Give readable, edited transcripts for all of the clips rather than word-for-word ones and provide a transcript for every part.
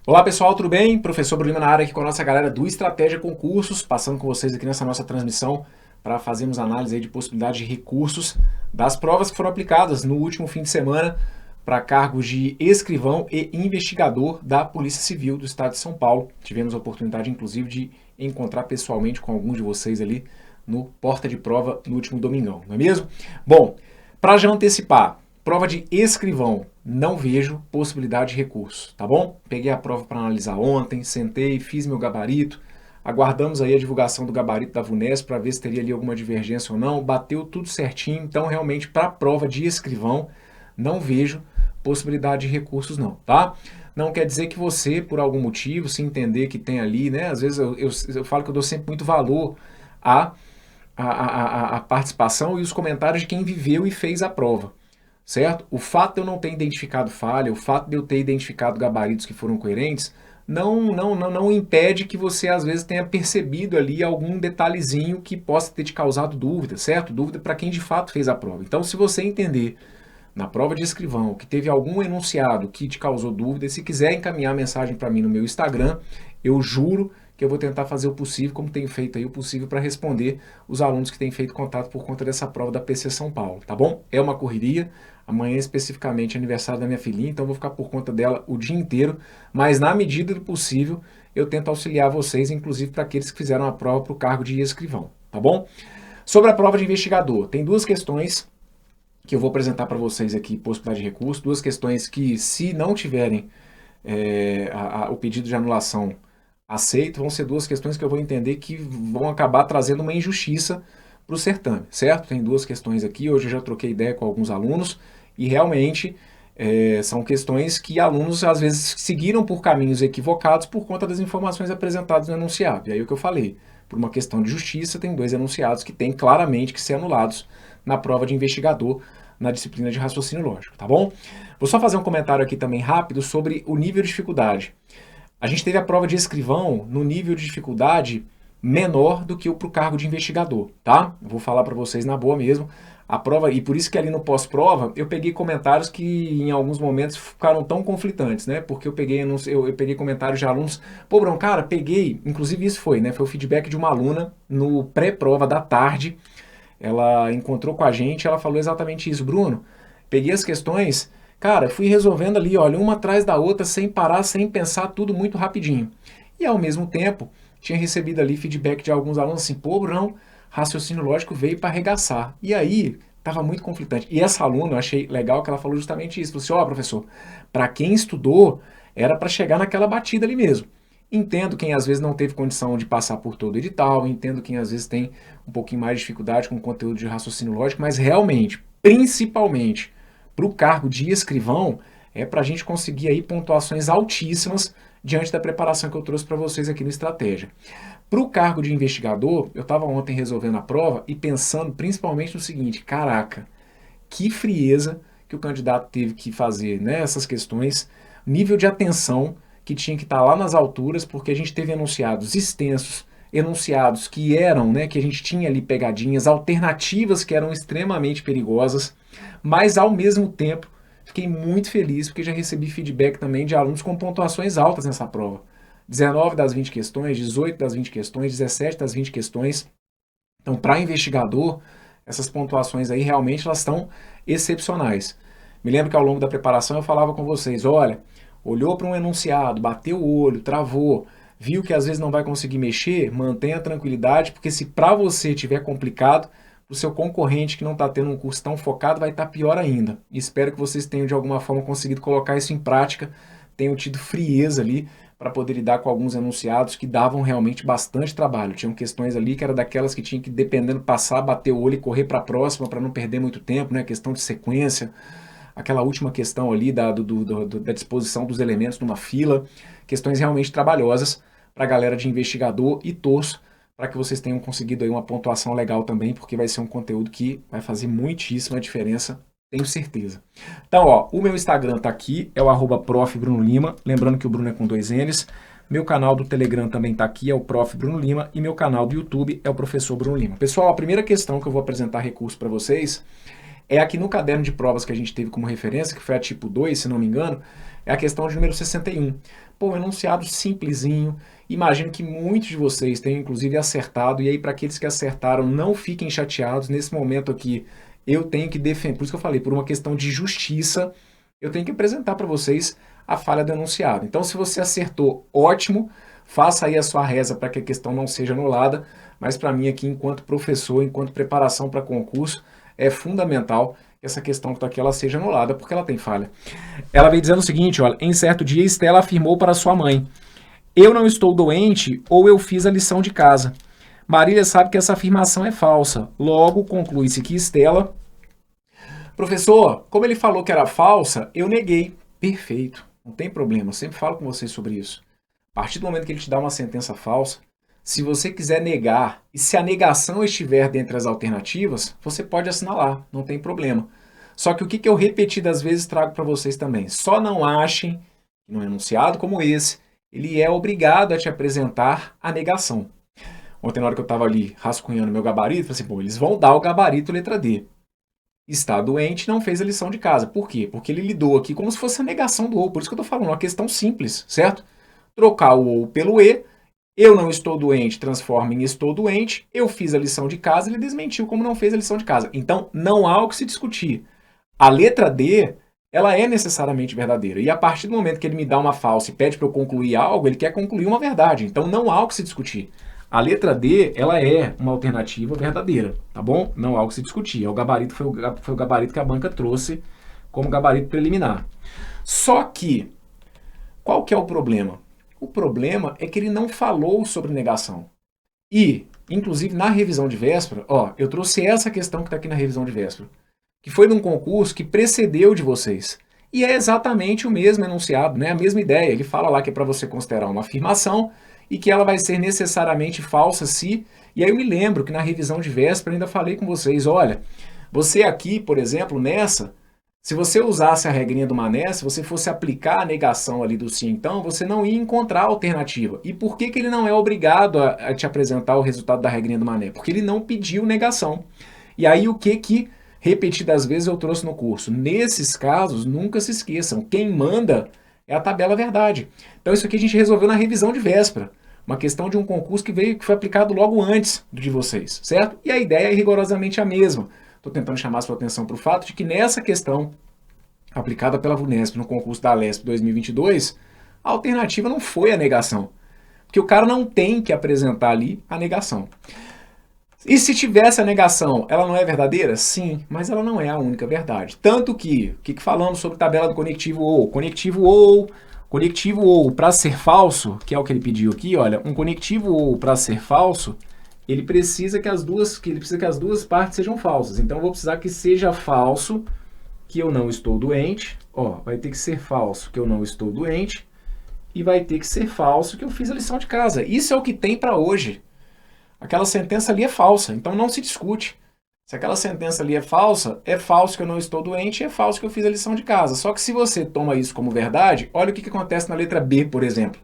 Olá pessoal, tudo bem? Professor Bruno Lima na área aqui com a nossa galera do Estratégia Concursos, passando com vocês aqui nessa nossa transmissão para fazermos análise aí de possibilidade de recursos das provas que foram aplicadas no último fim de semana para cargos de escrivão e investigador da Polícia Civil do Estado de São Paulo. Tivemos a oportunidade, inclusive, de encontrar pessoalmente com alguns de vocês ali no Porta de Prova no último domingão, não é mesmo? Bom, para já antecipar, prova de escrivão, não vejo possibilidade de recurso, tá bom? Peguei a prova para analisar ontem, sentei, fiz meu gabarito, aguardamos aí a divulgação do gabarito da VUNESP para ver se teria ali alguma divergência ou não, bateu tudo certinho, então realmente para a prova de escrivão, não vejo possibilidade de recursos não, tá? Não quer dizer que você, por algum motivo, se entender que tem ali, né? Às vezes eu falo que eu dou sempre muito valor à participação e os comentários de quem viveu e fez a prova. Certo? O fato de eu não ter identificado falha, o fato de eu ter identificado gabaritos que foram coerentes, não impede que você às vezes tenha percebido ali algum detalhezinho que possa ter te causado dúvida, certo? Dúvida para quem de fato fez a prova. Então, se você entender na prova de escrivão que teve algum enunciado que te causou dúvida, se quiser encaminhar a mensagem para mim no meu Instagram, eu juro que eu vou tentar fazer o possível, como tenho feito aí, o possível para responder os alunos que têm feito contato por conta dessa prova da PC São Paulo, tá bom? É uma correria, amanhã especificamente é aniversário da minha filhinha, então eu vou ficar por conta dela o dia inteiro, mas na medida do possível eu tento auxiliar vocês, inclusive para aqueles que fizeram a prova para o cargo de escrivão, tá bom? Sobre a prova de investigador, tem duas questões que eu vou apresentar para vocês aqui, possibilidade de recurso, duas questões que, se não tiverem o pedido de anulação aceito, vão ser duas questões que eu vou entender que vão acabar trazendo uma injustiça para o certame, certo? Tem duas questões aqui, hoje eu já troquei ideia com alguns alunos e realmente são questões que alunos às vezes seguiram por caminhos equivocados por conta das informações apresentadas no enunciado. E aí o que eu falei, por uma questão de justiça, tem dois enunciados que têm claramente que ser anulados na prova de investigador na disciplina de raciocínio lógico, tá bom? Vou só fazer um comentário aqui também rápido sobre o nível de dificuldade. A gente teve a prova de escrivão no nível de dificuldade menor do que o para o cargo de investigador, tá? Vou falar para vocês na boa mesmo. A prova, e por isso que ali no pós-prova eu peguei comentários que em alguns momentos ficaram tão conflitantes, né? Porque eu peguei comentários de alunos, pô, Bruno, cara, peguei, inclusive isso foi, né? Foi o feedback de uma aluna no pré-prova da tarde. Ela encontrou com a gente, ela falou exatamente isso, Bruno. Peguei as questões, cara, fui resolvendo ali, olha, uma atrás da outra, sem parar, sem pensar, tudo muito rapidinho. E ao mesmo tempo, tinha recebido ali feedback de alguns alunos assim, pô, Bruno, raciocínio lógico veio para arregaçar. E aí, estava muito conflitante. E essa aluna, eu achei legal que ela falou justamente isso. Falou assim, ó, professor, para quem estudou, era para chegar naquela batida ali mesmo. Entendo quem às vezes não teve condição de passar por todo o edital, entendo quem às vezes tem um pouquinho mais de dificuldade com o conteúdo de raciocínio lógico, mas realmente, principalmente para o cargo de escrivão, é para a gente conseguir aí pontuações altíssimas diante da preparação que eu trouxe para vocês aqui no Estratégia. Para o cargo de investigador, eu estava ontem resolvendo a prova e pensando principalmente no seguinte, caraca, que frieza que o candidato teve que fazer, né, essas questões, nível de atenção que tinha que estar lá nas alturas, porque a gente teve enunciados extensos, enunciados que eram, né, que a gente tinha ali pegadinhas, alternativas que eram extremamente perigosas, mas ao mesmo tempo fiquei muito feliz porque já recebi feedback também de alunos com pontuações altas nessa prova. 19 das 20 questões, 18 das 20 questões, 17 das 20 questões. Então, para investigador, essas pontuações aí realmente elas estão excepcionais. Me lembro que ao longo da preparação eu falava com vocês, olha, olhou para um enunciado, bateu o olho, travou, viu que às vezes não vai conseguir mexer, mantenha a tranquilidade, porque se para você tiver complicado, o seu concorrente que não está tendo um curso tão focado vai estar pior ainda. E espero que vocês tenham de alguma forma conseguido colocar isso em prática, tenham tido frieza ali para poder lidar com alguns enunciados que davam realmente bastante trabalho. Tinham questões ali que era daquelas que tinha que, dependendo, passar, bater o olho e correr para a próxima para não perder muito tempo, né? Questão de sequência. Aquela última questão ali da disposição dos elementos numa fila. Questões realmente trabalhosas para a galera de investigador e torço para que vocês tenham conseguido aí uma pontuação legal também, porque vai ser um conteúdo que vai fazer muitíssima diferença, tenho certeza. Então, ó, o meu Instagram tá aqui, é o @profBrunoLima, lembrando que o Bruno é com 2 N's. Meu canal do Telegram também tá aqui, é o Prof. Bruno Lima, e meu canal do YouTube é o Professor Bruno Lima. Pessoal, a primeira questão que eu vou apresentar recurso para vocês é aqui no caderno de provas que a gente teve como referência, que foi a tipo 2, se não me engano, é a questão de número 61. Pô, um enunciado simplesinho. Imagino que muitos de vocês tenham inclusive acertado, e aí para aqueles que acertaram, não fiquem chateados. Nesse momento aqui, eu tenho que defender, por isso que eu falei, por uma questão de justiça, eu tenho que apresentar para vocês a falha do enunciado. Então, se você acertou, ótimo, faça aí a sua reza para que a questão não seja anulada, mas para mim aqui, enquanto professor, enquanto preparação para concurso, é fundamental que essa questão que está aqui, ela seja anulada, porque ela tem falha. Ela vem dizendo o seguinte, olha, em certo dia, Estela afirmou para sua mãe: eu não estou doente ou eu fiz a lição de casa. Marília sabe que essa afirmação é falsa. Logo, conclui-se que Estela... Professor, como ele falou que era falsa, eu neguei. Perfeito, não tem problema, eu sempre falo com vocês sobre isso. A partir do momento que ele te dá uma sentença falsa, se você quiser negar, e se a negação estiver dentre as alternativas, você pode assinalar, não tem problema. Só que o que eu repetidas vezes trago para vocês também, só não achem que num enunciado como esse, ele é obrigado a te apresentar a negação. Ontem, na hora que eu estava ali rascunhando meu gabarito, eu falei assim, pô, eles vão dar o gabarito letra D. Está doente, não fez a lição de casa. Por quê? Porque ele lidou aqui como se fosse a negação do ou. Por isso que eu estou falando, uma questão simples, certo? Trocar o ou pelo e, eu não estou doente, transforma em estou doente, eu fiz a lição de casa, ele desmentiu como não fez a lição de casa. Então, não há o que se discutir. A letra D, ela é necessariamente verdadeira. E a partir do momento que ele me dá uma falsa e pede para eu concluir algo, ele quer concluir uma verdade. Então, não há o que se discutir. A letra D, ela é uma alternativa verdadeira, tá bom? Não há o que se discutir. O gabarito foi o gabarito que a banca trouxe como gabarito preliminar. Só que, qual que é o problema? O problema é que ele não falou sobre negação. E, inclusive, na revisão de véspera, ó, eu trouxe essa questão que está aqui na revisão de véspera, que foi de um concurso que precedeu de vocês. E é exatamente o mesmo enunciado, né? A mesma ideia. Ele fala lá que é para você considerar uma afirmação e que ela vai ser necessariamente falsa se... E aí eu me lembro que na revisão de véspera eu ainda falei com vocês, olha, você aqui, por exemplo, nessa, se você usasse a regrinha do Mané, se você fosse aplicar a negação ali do sim, então, você não ia encontrar a alternativa. E por que ele não é obrigado a te apresentar o resultado da regrinha do Mané? Porque ele não pediu negação. E aí o que repetidas vezes eu trouxe no curso? Nesses casos, nunca se esqueçam, quem manda é a tabela verdade. Então isso aqui a gente resolveu na revisão de véspera. Uma questão de um concurso que foi aplicado logo antes do de vocês, certo? E a ideia é rigorosamente a mesma. Estou tentando chamar a sua atenção para o fato de que nessa questão aplicada pela VUNESP no concurso da Alesp 2022, a alternativa não foi a negação. Porque o cara não tem que apresentar ali a negação. E se tivesse a negação, ela não é verdadeira? Sim, mas ela não é a única verdade. Tanto que, o que falamos sobre tabela do conectivo ou? Conectivo ou para ser falso, que é o que ele pediu aqui, olha, um conectivo ou para ser falso, ele precisa que as duas partes sejam falsas. Então eu vou precisar que seja falso que eu não estou doente, ó, vai ter que ser falso que eu não estou doente e vai ter que ser falso que eu fiz a lição de casa. Isso é o que tem para hoje. Aquela sentença ali é falsa, então não se discute. Se aquela sentença ali é falso que eu não estou doente e é falso que eu fiz a lição de casa. Só que se você toma isso como verdade, olha o que acontece na letra B, por exemplo.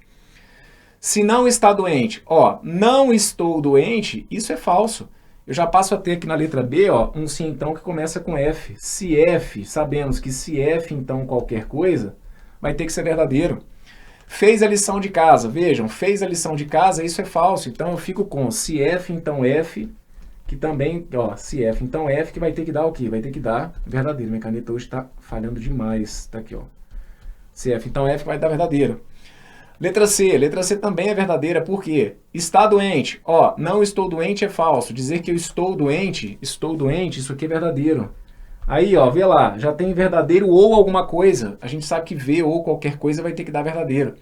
Se não está doente, ó, não estou doente, isso é falso. Eu já passo a ter aqui na letra B, ó, um se então que começa com F. Se F, sabemos que se F então qualquer coisa, vai ter que ser verdadeiro. Fez a lição de casa, vejam, fez a lição de casa, isso é falso. Então eu fico com se F então F, que também, ó, se F então F, que vai ter que dar o quê? Vai ter que dar verdadeiro. Minha caneta hoje está falhando demais, tá aqui, ó. Se F então F vai dar verdadeiro. Letra C também é verdadeira, por quê? Está doente, ó, não estou doente é falso. Dizer que eu estou doente, isso aqui é verdadeiro. Aí, ó, vê lá, já tem verdadeiro ou alguma coisa. A gente sabe que V ou qualquer coisa vai ter que dar verdadeiro.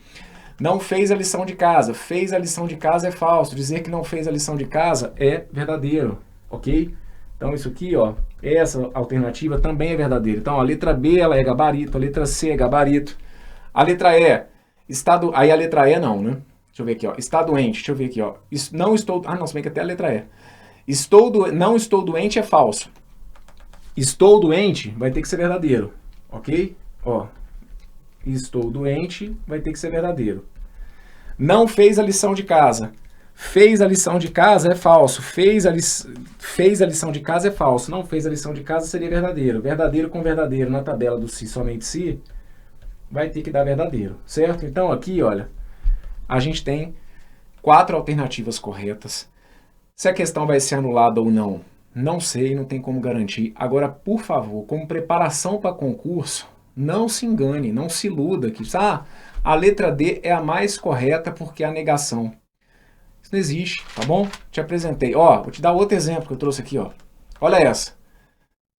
Não fez a lição de casa. Fez a lição de casa é falso. Dizer que não fez a lição de casa é verdadeiro, ok? Então isso aqui, ó, essa alternativa também é verdadeira. Então a letra B, ela é gabarito, a letra C é gabarito. A letra E, aí a letra E não, né? Deixa eu ver aqui, ó, está doente, deixa eu ver aqui, ó. Não estou, não, se bem que até a letra E. Não estou doente é falso. Estou doente vai ter que ser verdadeiro, ok? Ó, estou doente vai ter que ser verdadeiro. Não fez a lição de casa. Fez a lição de casa é falso. Fez a lição de casa é falso. Não fez a lição de casa seria verdadeiro. Verdadeiro com verdadeiro na tabela do se, somente se, vai ter que dar verdadeiro, certo? Então aqui, olha, a gente tem 4 alternativas corretas. Se a questão vai ser anulada ou não, não sei, não tem como garantir. Agora, por favor, como preparação para concurso, não se engane, não se iluda que a letra D é a mais correta porque é a negação. Isso não existe, tá bom? Te apresentei. Ó, vou te dar outro exemplo que eu trouxe aqui, ó. Olha essa.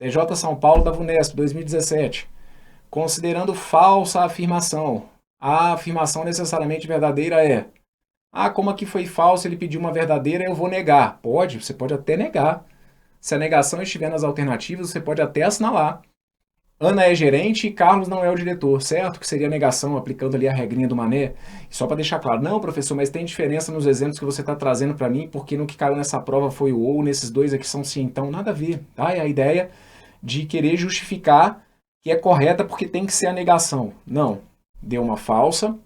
TJ São Paulo da VUNESP, 2017. Considerando falsa a afirmação. A afirmação necessariamente verdadeira é: como aqui foi falso, ele pediu uma verdadeira, eu vou negar. Pode, você pode até negar. Se a negação estiver nas alternativas, você pode até assinalar. Ana é gerente e Carlos não é o diretor, certo? Que seria a negação, aplicando ali a regrinha do Mané. E só para deixar claro, não, professor, mas tem diferença nos exemplos que você está trazendo para mim, porque no que caiu nessa prova foi o ou, nesses dois aqui são sim, então nada a ver, tá? É a ideia de querer justificar que é correta porque tem que ser a negação. Não, deu uma falsa,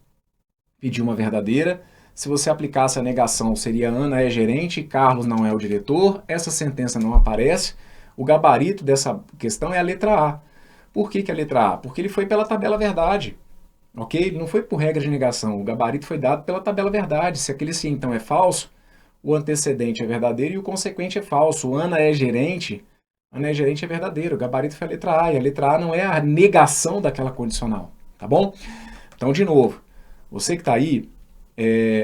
pediu uma verdadeira. Se você aplicasse a negação, seria Ana é gerente e Carlos não é o diretor. Essa sentença não aparece. O gabarito dessa questão é a letra A. Por que a letra A? Porque ele foi pela tabela verdade. Ok? Ele não foi por regra de negação. O gabarito foi dado pela tabela verdade. Se aquele sim então é falso, o antecedente é verdadeiro e o consequente é falso. Ana é gerente é verdadeiro. O gabarito foi a letra A. E a letra A não é a negação daquela condicional. Tá bom? Então, de novo, você que está aí,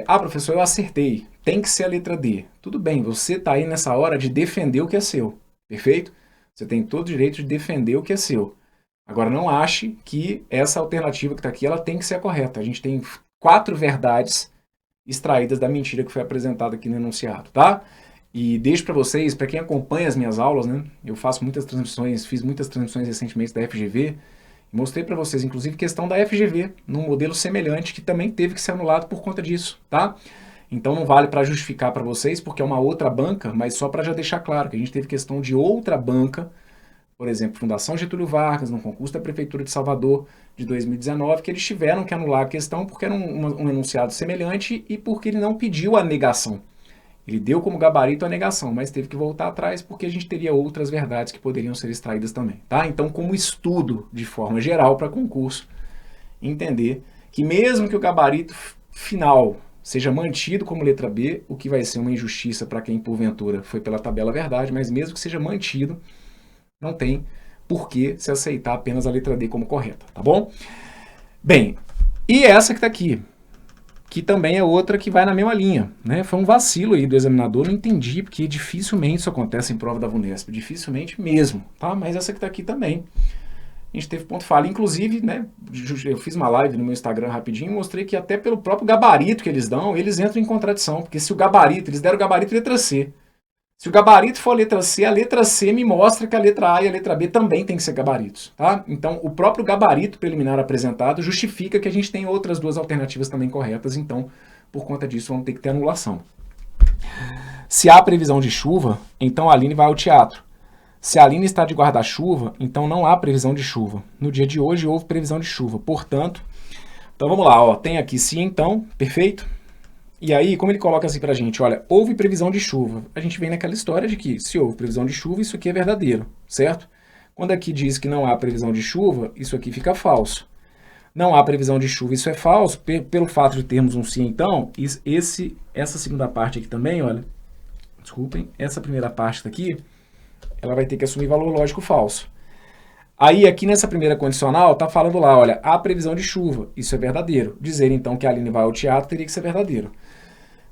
professor, eu acertei. Tem que ser a letra D. Tudo bem, você está aí nessa hora de defender o que é seu. Perfeito? Você tem todo o direito de defender o que é seu. Agora, não ache que essa alternativa que está aqui, ela tem que ser a correta. A gente tem 4 verdades extraídas da mentira que foi apresentada aqui no enunciado, tá? E deixo para vocês, para quem acompanha as minhas aulas, né? Eu faço muitas transmissões, fiz muitas transmissões recentemente da FGV, e mostrei para vocês, inclusive, questão da FGV, num modelo semelhante, que também teve que ser anulado por conta disso, tá? Então não vale para justificar para vocês, porque é uma outra banca, mas só para já deixar claro que a gente teve questão de outra banca, por exemplo, Fundação Getúlio Vargas, no concurso da Prefeitura de Salvador de 2019, que eles tiveram que anular a questão porque era um enunciado semelhante e porque ele não pediu a negação. Ele deu como gabarito a negação, mas teve que voltar atrás porque a gente teria outras verdades que poderiam ser extraídas também, tá? Então, como estudo de forma geral para concurso, entender que mesmo que o gabarito final seja mantido como letra B, o que vai ser uma injustiça para quem porventura foi pela tabela verdade, mas mesmo que seja mantido, não tem por que se aceitar apenas a letra D como correta, tá bom? Bem, e essa que está aqui, que também é outra que vai na mesma linha, né? Foi um vacilo aí do examinador, não entendi, porque dificilmente isso acontece em prova da VUNESP, dificilmente mesmo, tá? Mas essa que está aqui também, a gente teve ponto falha, inclusive, né? Eu fiz uma live no meu Instagram rapidinho, mostrei que até pelo próprio gabarito que eles dão, eles entram em contradição, porque se o gabarito, eles deram o gabarito letra C. Se o gabarito for a letra C me mostra que a letra A e a letra B também tem que ser gabaritos, tá? Então, o próprio gabarito preliminar apresentado justifica que a gente tem outras 2 alternativas também corretas, então, por conta disso, vamos ter que ter anulação. Se há previsão de chuva, então a Aline vai ao teatro. Se a Aline está de guarda-chuva, então não há previsão de chuva. No dia de hoje houve previsão de chuva, portanto... Então, vamos lá, ó, tem aqui se então, perfeito? E aí, como ele coloca assim pra gente, olha, houve previsão de chuva. A gente vem naquela história de que se houve previsão de chuva, isso aqui é verdadeiro, certo? Quando aqui diz que não há previsão de chuva, isso aqui fica falso. Não há previsão de chuva, isso é falso, pelo fato de termos um sim, então, essa segunda parte aqui também, olha, desculpem, essa primeira parte daqui, ela vai ter que assumir valor lógico falso. Aí, aqui nessa primeira condicional, tá falando lá, olha, há previsão de chuva, isso é verdadeiro. Dizer, então, que a Aline vai ao teatro teria que ser verdadeiro.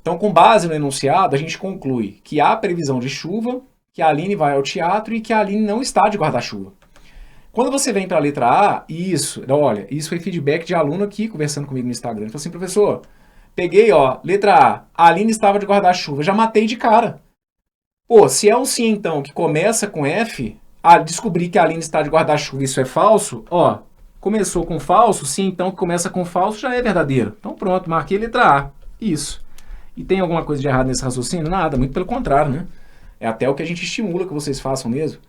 Então, com base no enunciado, a gente conclui que há previsão de chuva, que a Aline vai ao teatro e que a Aline não está de guarda-chuva. Quando você vem para a letra A, isso foi feedback de aluno aqui conversando comigo no Instagram. Ele falou assim, professor, peguei, ó, letra A Aline estava de guarda-chuva, já matei de cara. Pô, se é um sim, então, que começa com F, descobrir que a Aline está de guarda-chuva, isso é falso, ó, começou com falso, sim, então, que começa com falso, já é verdadeiro. Então, pronto, marquei letra A, isso. E tem alguma coisa de errado nesse raciocínio? Nada, muito pelo contrário, né? É até o que a gente estimula que vocês façam mesmo.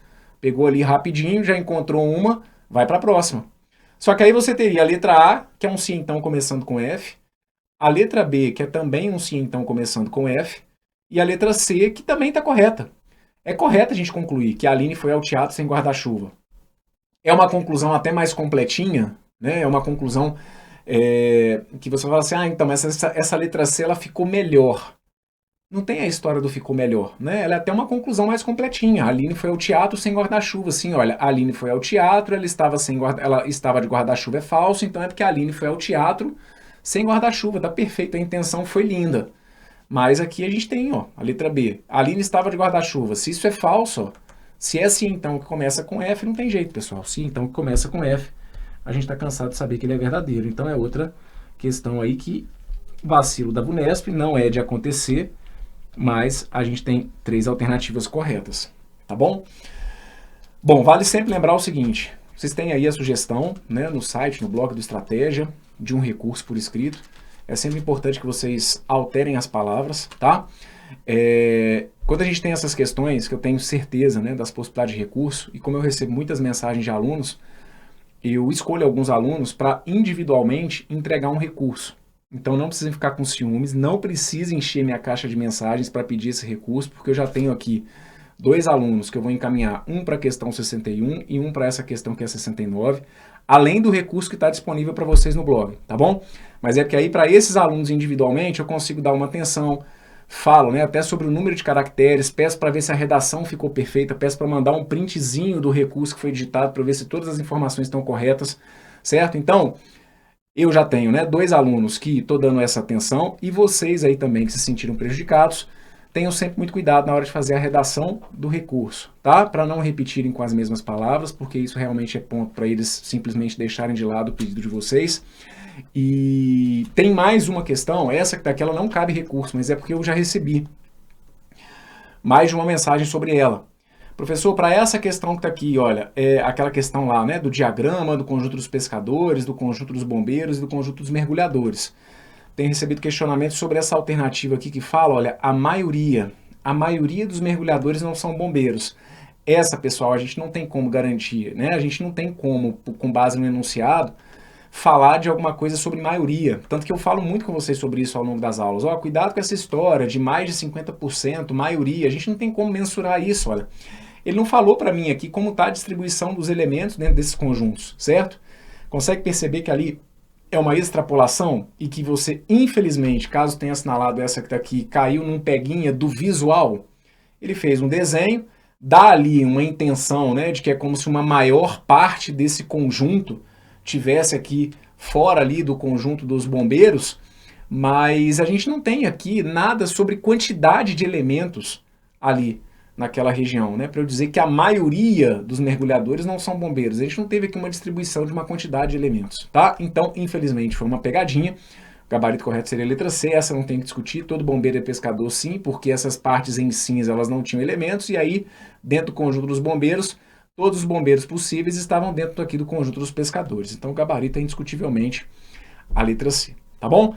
Pegou ali rapidinho, já encontrou uma, vai para a próxima. Só que aí você teria a letra A, que é um sim então começando com F, a letra B, que é também um sim então começando com F, e a letra C, que também está correta. É correto a gente concluir que a Aline foi ao teatro sem guarda-chuva. É uma conclusão até mais completinha, né? É uma conclusão que você fala assim, então essa letra C ela ficou melhor. Não tem a história do ficou melhor, né? Ela é até uma conclusão mais completinha. A Aline foi ao teatro sem guarda-chuva, assim, olha, a Aline foi ao teatro, ela estava de guarda-chuva é falso, então é porque a Aline foi ao teatro sem guarda-chuva, tá perfeito, a intenção foi linda. Mas aqui a gente tem, ó, a letra B. A Aline estava de guarda-chuva. Se isso é falso, ó, se é sim então que começa com F, não tem jeito, pessoal. Se então que começa com F, a gente está cansado de saber que ele é verdadeiro. Então é outra questão aí que vacilo da VUNESP não é de acontecer, mas a gente tem 3 alternativas corretas, tá bom? Bom, vale sempre lembrar o seguinte, vocês têm aí a sugestão, né, no site, no blog do Estratégia, de um recurso por escrito. É sempre importante que vocês alterem as palavras, tá? Quando a gente tem essas questões, que eu tenho certeza, né, das possibilidades de recurso, e como eu recebo muitas mensagens de alunos, eu escolho alguns alunos para individualmente entregar um recurso. Então não precisem ficar com ciúmes, não precisem encher minha caixa de mensagens para pedir esse recurso, porque eu já tenho aqui 2 alunos que eu vou encaminhar, um para a questão 61 e um para essa questão que é 69, além do recurso que está disponível para vocês no blog, tá bom? Mas é porque aí para esses alunos individualmente eu consigo dar uma atenção, falo, né, até sobre o número de caracteres, peço para ver se a redação ficou perfeita, peço para mandar um printzinho do recurso que foi digitado para ver se todas as informações estão corretas, certo? Então, eu já tenho, né, 2 alunos que estou dando essa atenção e vocês aí também que se sentiram prejudicados, tenham sempre muito cuidado na hora de fazer a redação do recurso, tá? Para não repetirem com as mesmas palavras, porque isso realmente é ponto para eles simplesmente deixarem de lado o pedido de vocês. E tem mais uma questão, essa daquela não cabe recurso, mas é porque eu já recebi mais de uma mensagem sobre ela. Professor, para essa questão que está aqui, olha, é aquela questão lá, né, do diagrama, do conjunto dos pescadores, do conjunto dos bombeiros e do conjunto dos mergulhadores. Tem recebido questionamentos sobre essa alternativa aqui que fala, olha, a maioria dos mergulhadores não são bombeiros. Essa, pessoal, a gente não tem como garantir, né? A gente não tem como, com base no enunciado, falar de alguma coisa sobre maioria. Tanto que eu falo muito com vocês sobre isso ao longo das aulas. Ó, cuidado com essa história de mais de 50%, maioria. A gente não tem como mensurar isso, olha. Ele não falou para mim aqui como está a distribuição dos elementos dentro desses conjuntos, certo? Consegue perceber que ali é uma extrapolação e que você, infelizmente, caso tenha assinalado essa que está aqui, caiu num peguinha do visual. Ele fez um desenho, dá ali uma intenção, né, de que é como se uma maior parte desse conjunto tivesse aqui fora ali do conjunto dos bombeiros, mas a gente não tem aqui nada sobre quantidade de elementos ali naquela região, né? Para eu dizer que a maioria dos mergulhadores não são bombeiros. A gente não teve aqui uma distribuição de uma quantidade de elementos, tá? Então, infelizmente, foi uma pegadinha. O gabarito correto seria a letra C, essa não tem que discutir. Todo bombeiro é pescador, sim, porque essas partes em cinza, elas não tinham elementos, e aí, dentro do conjunto dos bombeiros, todos os bombeiros possíveis estavam dentro aqui do conjunto dos pescadores. Então, o gabarito é indiscutivelmente a letra C, tá bom?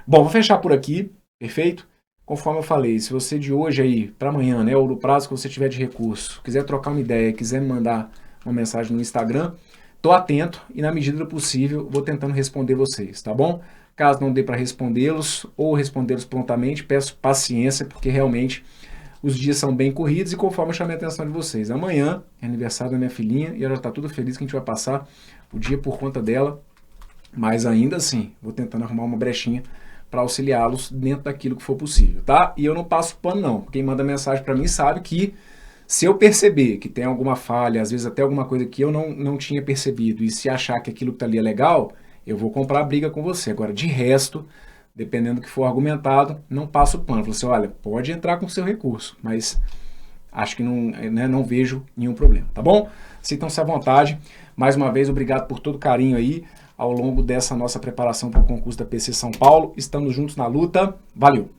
Bom, vou fechar por aqui, perfeito? Conforme eu falei, se você de hoje aí para amanhã, né, ou no prazo que você tiver de recurso, quiser trocar uma ideia, quiser me mandar uma mensagem no Instagram, tô atento e na medida do possível vou tentando responder vocês, tá bom? Caso não dê para respondê-los ou respondê-los prontamente, peço paciência porque realmente os dias são bem corridos e conforme eu chamei a atenção de vocês. Amanhã é aniversário da minha filhinha e ela já está tudo feliz que a gente vai passar o dia por conta dela, mas ainda assim vou tentando arrumar uma brechinha para auxiliá-los dentro daquilo que for possível, tá? E eu não passo pano não, quem manda mensagem para mim sabe que se eu perceber que tem alguma falha, às vezes até alguma coisa que eu não tinha percebido, e se achar que aquilo que tá ali é legal, eu vou comprar a briga com você. Agora, de resto, dependendo do que for argumentado, não passo pano. Falo assim, olha, pode entrar com o seu recurso, mas acho que não, né, não vejo nenhum problema, tá bom? Sintam-se à vontade. Mais uma vez, obrigado por todo o carinho aí ao longo dessa nossa preparação para o concurso da PC São Paulo. Estamos juntos na luta. Valeu!